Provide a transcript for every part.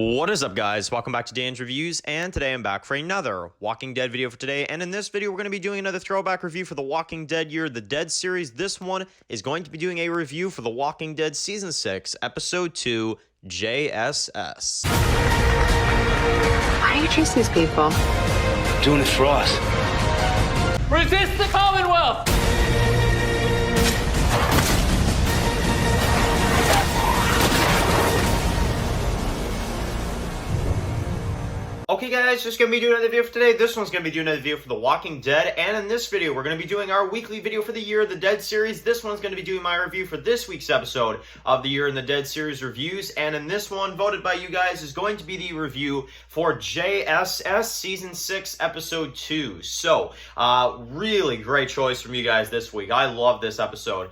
What is up, guys? Welcome back to Dan's Reviews, and today I'm back for another Walking Dead video for today. And in this video, we're going to be doing another throwback review for the Walking Dead Year of the Dead series. This one is going to be doing a review for the Walking Dead Season 6, Episode 2, JSS. Why do you trust these people? Doing it for us. Resist the Commonwealth! Okay guys, just going to be doing another video for today. This one's going to be doing another video for The Walking Dead. And in this video, we're going to be doing our weekly video for the Year of the Dead series. This one's going to be doing my review for this week's episode of the Year in the Dead series reviews. And in this one, voted by you guys, is going to be the review for JSS Season 6, Episode 2. So, really great choice from you guys this week. I love this episode.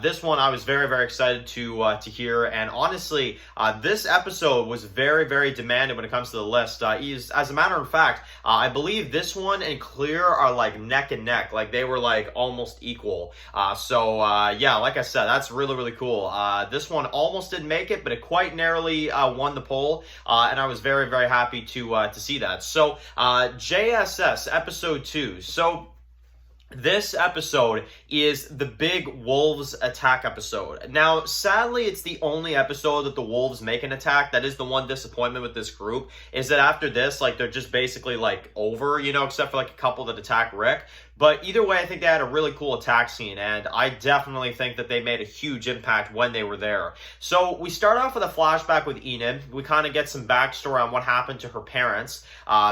This one I was very, very excited to hear. And honestly, this episode was very, very demanding when it comes to the list. As a matter of fact, I believe this one and Clear are like neck and neck. Like they were like almost equal. Yeah, like I said, that's really, really cool. This one almost didn't make it, but it quite narrowly won the poll. And I was very, very happy to see that. So, JSS Episode 2. So, this episode is the big wolves attack episode. Now, sadly, it's the only episode that the wolves make an attack. That is the one disappointment with this group, is that after this, like, they're just basically, like, over, you know, except for, like, a couple that attack Rick. But either way, I think they had a really cool attack scene, and I definitely think that they made a huge impact when they were there. So we start off with a flashback with Enid. We kind of get some backstory on what happened to her parents.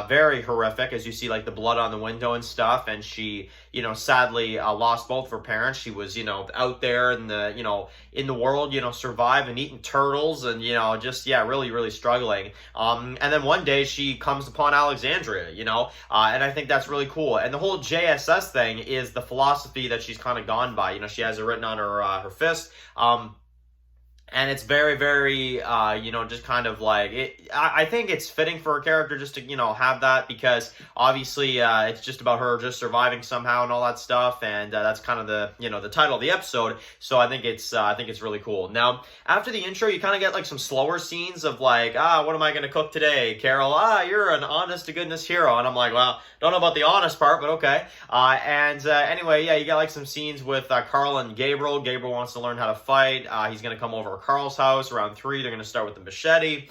Very horrific, as you see, like, the blood on the window and stuff, and she, you know, sadly lost both of her parents. She was, you know, out there in the, you know, in the world, you know, surviving, eating turtles, and, you know, just, yeah, really, really struggling. And then one day she comes upon Alexandria, you know, and I think that's really cool. And the whole JSS thing is the philosophy that she's kind of gone by. You know, she has it written on her fist. And it's very, very, you know, just kind of like, I think it's fitting for her character just to, you know, have that, because obviously it's just about her just surviving somehow and all that stuff, and that's kind of the, you know, the title of the episode. So I think it's really cool. Now, after the intro, you kind of get like some slower scenes of like, what am I going to cook today? Carol, you're an honest to goodness hero. And I'm like, well, don't know about the honest part, but okay. Anyway, yeah, you got like some scenes with Carl and Gabriel. Gabriel wants to learn how to fight. He's going to come over to Carl's house around 3. They're going to start with the machete.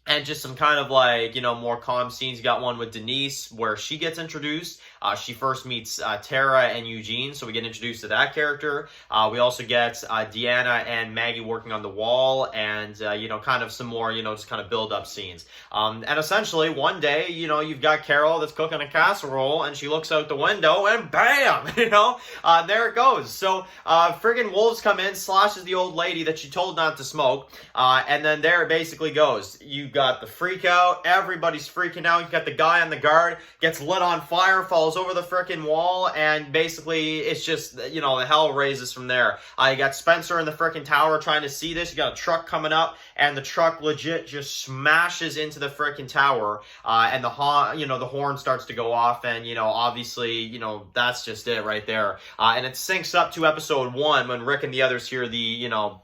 And just some kind of like, you know, more calm scenes. You got one with Denise where she gets introduced. She first meets Tara and Eugene, so we get introduced to that character. We also get Deanna and Maggie working on the wall, and, you know, kind of some more, you know, just kind of build-up scenes. And essentially, one day, you know, you've got Carol that's cooking a casserole, and she looks out the window, and bam! You know, there it goes. So, friggin' wolves come in, slashes the old lady that she told not to smoke, and then there it basically goes. You got the freak out, everybody's freaking out. You got the guy on the guard, gets lit on fire, falls over the freaking wall, and basically it's just, you know, the hell raises from there. You got Spencer in the freaking tower trying to see this. You got a truck coming up, and the truck legit just smashes into the freaking tower, and the horn starts to go off, and, you know, obviously, you know, that's just it right there. And it syncs up to episode 1 when Rick and the others hear the, you know,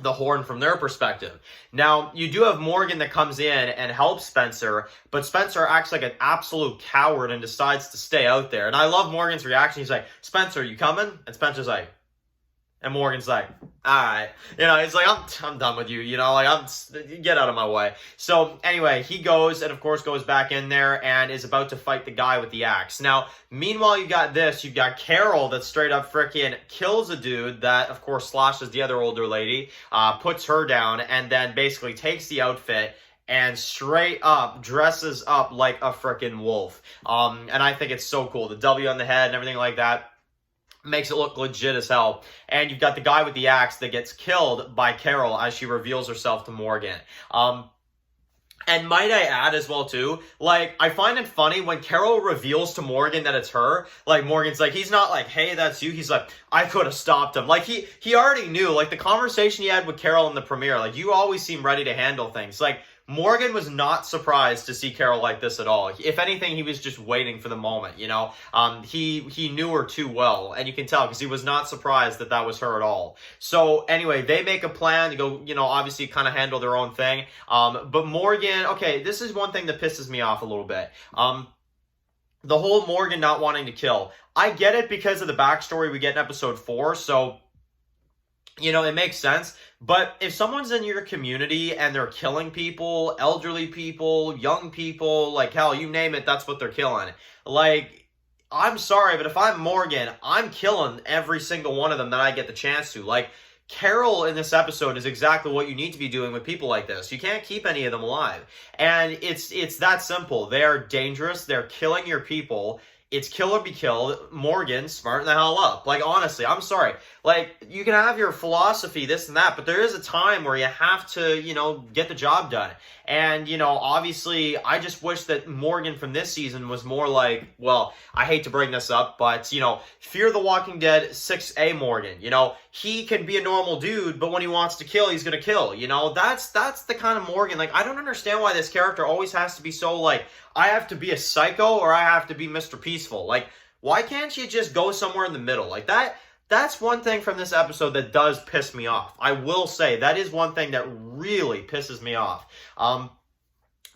the horn from their perspective. Now, you do have Morgan that comes in and helps Spencer, but Spencer acts like an absolute coward and decides to stay out there. And I love Morgan's reaction. He's like, Spencer, you coming? And Spencer's like, and Morgan's like, all right. You know, he's like, I'm done with you. You know, like, get out of my way. So anyway, he goes and of course goes back in there and is about to fight the guy with the axe. Now, meanwhile, you got this. You've got Carol that straight up freaking kills a dude that of course slashes the other older lady, puts her down, and then basically takes the outfit and straight up dresses up like a freaking wolf. And I think it's so cool. The W on the head and everything like that makes it look legit as hell. And you've got the guy with the axe that gets killed by Carol as she reveals herself to Morgan. And might I add as well too, like, I find it funny when Carol reveals to Morgan that it's her. Like, Morgan's like, he's not like, hey, that's you. He's like, I could have stopped him. Like, he already knew. Like, the conversation he had with Carol in the premiere, like, you always seem ready to handle things. Like, Morgan was not surprised to see Carol like this at all. If anything, he was just waiting for the moment, you know? He knew her too well, and you can tell because he was not surprised that that was her at all. So anyway, they make a plan to go, you know, obviously kind of handle their own thing. But Morgan, okay, this is one thing that pisses me off a little bit. The whole Morgan not wanting to kill. I get it because of the backstory we get in episode 4, so, you know, it makes sense. But if someone's in your community and they're killing people, elderly people, young people, like, hell, you name it, that's what they're killing. Like, I'm sorry, but if I'm Morgan, I'm killing every single one of them that I get the chance to. Like, Carol in this episode is exactly what you need to be doing with people like this. You can't keep any of them alive. And it's that simple. They're dangerous. They're killing your people. It's kill or be killed. Morgan, smarten the hell up. Like, honestly, I'm sorry. Like, you can have your philosophy, this and that, but there is a time where you have to, you know, get the job done. And, you know, obviously, I just wish that Morgan from this season was more like, well, I hate to bring this up, but, you know, Fear the Walking Dead 6A Morgan. You know, he can be a normal dude, but when he wants to kill, he's gonna kill. You know, that's the kind of Morgan. Like, I don't understand why this character always has to be so, like, I have to be a psycho or I have to be Mr. Peaceful. Like, why can't you just go somewhere in the middle? Like, that's one thing from this episode that does piss me off. I will say, that is one thing that really pisses me off. But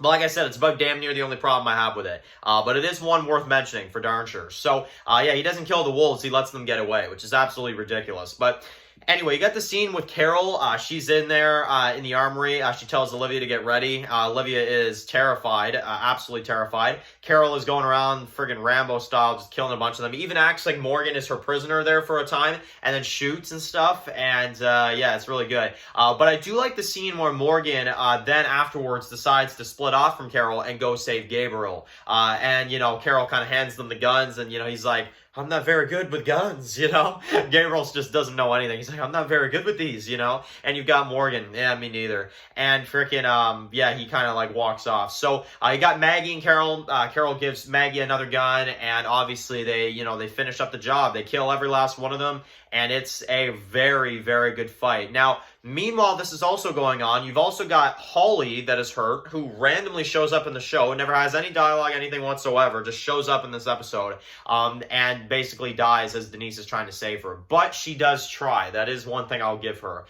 like I said, it's about damn near the only problem I have with it. But it is one worth mentioning for darn sure. So, yeah, he doesn't kill the wolves. He lets them get away, which is absolutely ridiculous. But anyway, you got the scene with Carol. She's in there in the armory. She tells Olivia to get ready. Olivia is terrified, absolutely terrified. Carol is going around friggin' Rambo style, just killing a bunch of them. Even acts like Morgan is her prisoner there for a time, and then shoots and stuff. And yeah, it's really good. But I do like the scene where Morgan then afterwards decides to split off from Carol and go save Gabriel. And, you know, Carol kind of hands them the guns, and, you know, he's like, I'm not very good with guns, you know? Gabriel just doesn't know anything. He's like, I'm not very good with these, you know? And you've got Morgan. Yeah, me neither. And frickin', yeah, he kind of, like, walks off. So, you got Maggie and Carol. Carol gives Maggie another gun, and obviously they, you know, they finish up the job. They kill every last one of them, and it's a very, very good fight. Now, meanwhile, this is also going on. You've also got Holly that is hurt, who randomly shows up in the show, never has any dialogue, anything whatsoever, just shows up in this episode, and basically dies as Denise is trying to save her. But she does try. That is one thing I'll give her.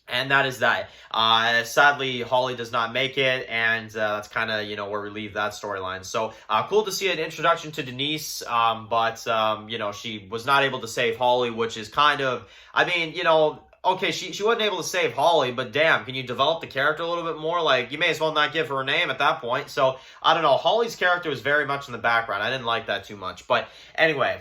And that is that. Sadly, Holly does not make it, and that's kind of, you know, where we leave that storyline. So, cool to see an introduction to Denise, but, you know, she was not able to save Holly, which is kind of, I mean, you know, okay, she wasn't able to save Holly, but damn, can you develop the character a little bit more? Like, you may as well not give her a name at that point. So, I don't know. Holly's character was very much in the background. I didn't like that too much. But anyway,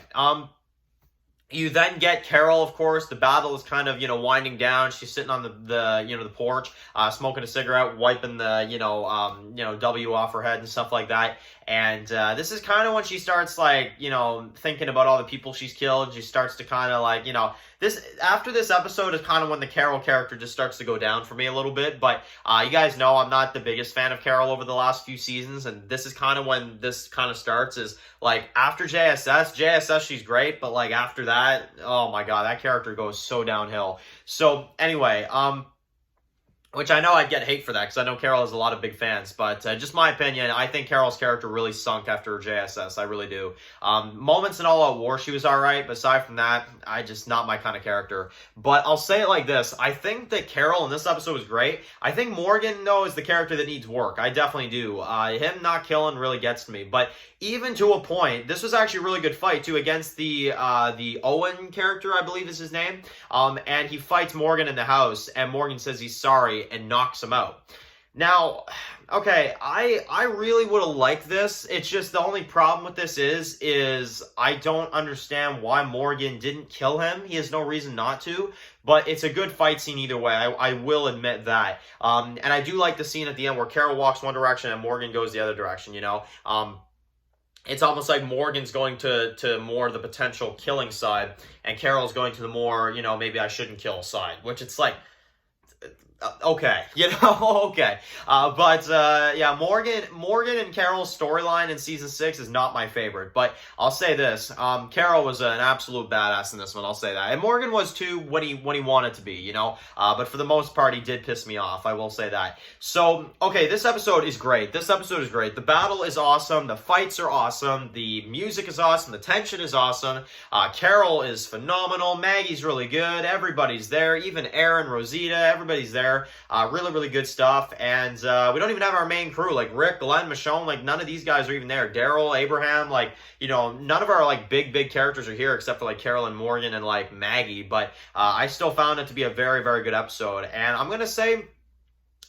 you then get Carol, of course. The battle is kind of, you know, winding down. She's sitting on the you know, the porch, smoking a cigarette, wiping the, you know, W off her head and stuff like that. And this is kind of when she starts, like, you know, thinking about all the people she's killed. She starts to kind of, like, you know, after this episode is kind of when the Carol character just starts to go down for me a little bit. But you guys know I'm not the biggest fan of Carol over the last few seasons, and this is kind of when this kind of starts, is like after JSS she's great, but like after that, oh my god, that character goes so downhill. So anyway, which I know I'd get hate for that, because I know Carol has a lot of big fans, but just my opinion, I think Carol's character really sunk after JSS, I really do. Moments in All Out War, she was alright, but aside from that, not my kind of character. But I'll say it like this, I think that Carol in this episode was great. I think Morgan, though, is the character that needs work. I definitely do. Him not killing really gets to me, but even to a point, this was actually a really good fight, too, against the Owen character, I believe is his name, and he fights Morgan in the house, and Morgan says he's sorry, and knocks him out. Now, okay, I really would have liked this. It's just the only problem with this is I don't understand why Morgan didn't kill him. He has no reason not to, but it's a good fight scene either way. I will admit that. And I do like the scene at the end where Carol walks one direction and Morgan goes the other direction, you know? It's almost like Morgan's going to more the potential killing side, and Carol's going to the more, you know, maybe I shouldn't kill side, which it's like, okay, okay. Yeah, Morgan and Carol's storyline in season 6 is not my favorite, but I'll say this: Carol was an absolute badass in this one. I'll say that, and Morgan was too when he wanted to be, But for the most part, he did piss me off. I will say that. So, okay, this episode is great. The battle is awesome. The fights are awesome. The music is awesome. The tension is awesome. Carol is phenomenal. Maggie's really good. Everybody's there. Even Aaron, Rosita, everybody's there. Really, really good stuff. And we don't even have our main crew, like Rick, Glenn, Michonne, like none of these guys are even there. Daryl, Abraham, like, none of our like big characters are here except for like Carol and Morgan and like Maggie. But I still found it to be a very, very good episode. And I'm going to say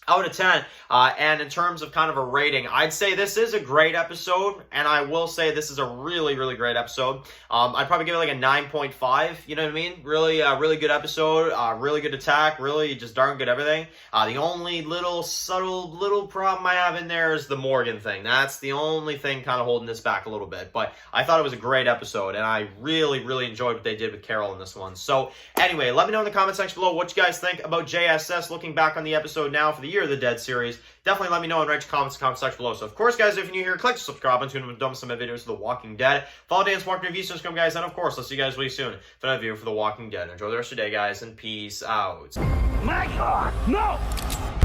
out of 10, and in terms of kind of a rating, I'd say this is a great episode, and I will say this is a really, really great episode. I'd probably give it like a 9.5, you know what I mean? Really, really good episode, really good attack, really just darn good everything. The only subtle little problem I have in there is the Morgan thing. That's the only thing kind of holding this back a little bit, but I thought it was a great episode, and I really, really enjoyed what they did with Carol in this one. So anyway, let me know in the comment section below what you guys think about JSS looking back on the episode now for the Year of the Dead series. Definitely let me know and write your comments in the comment section below. So, of course, guys, if you're new here, click the subscribe button to dump some of my videos of The Walking Dead. Follow Dan's Walking Reviews, subscribe, guys, and, of course, I'll see you guys really soon for another video for The Walking Dead. Enjoy the rest of your day, guys, and peace out. My God, no!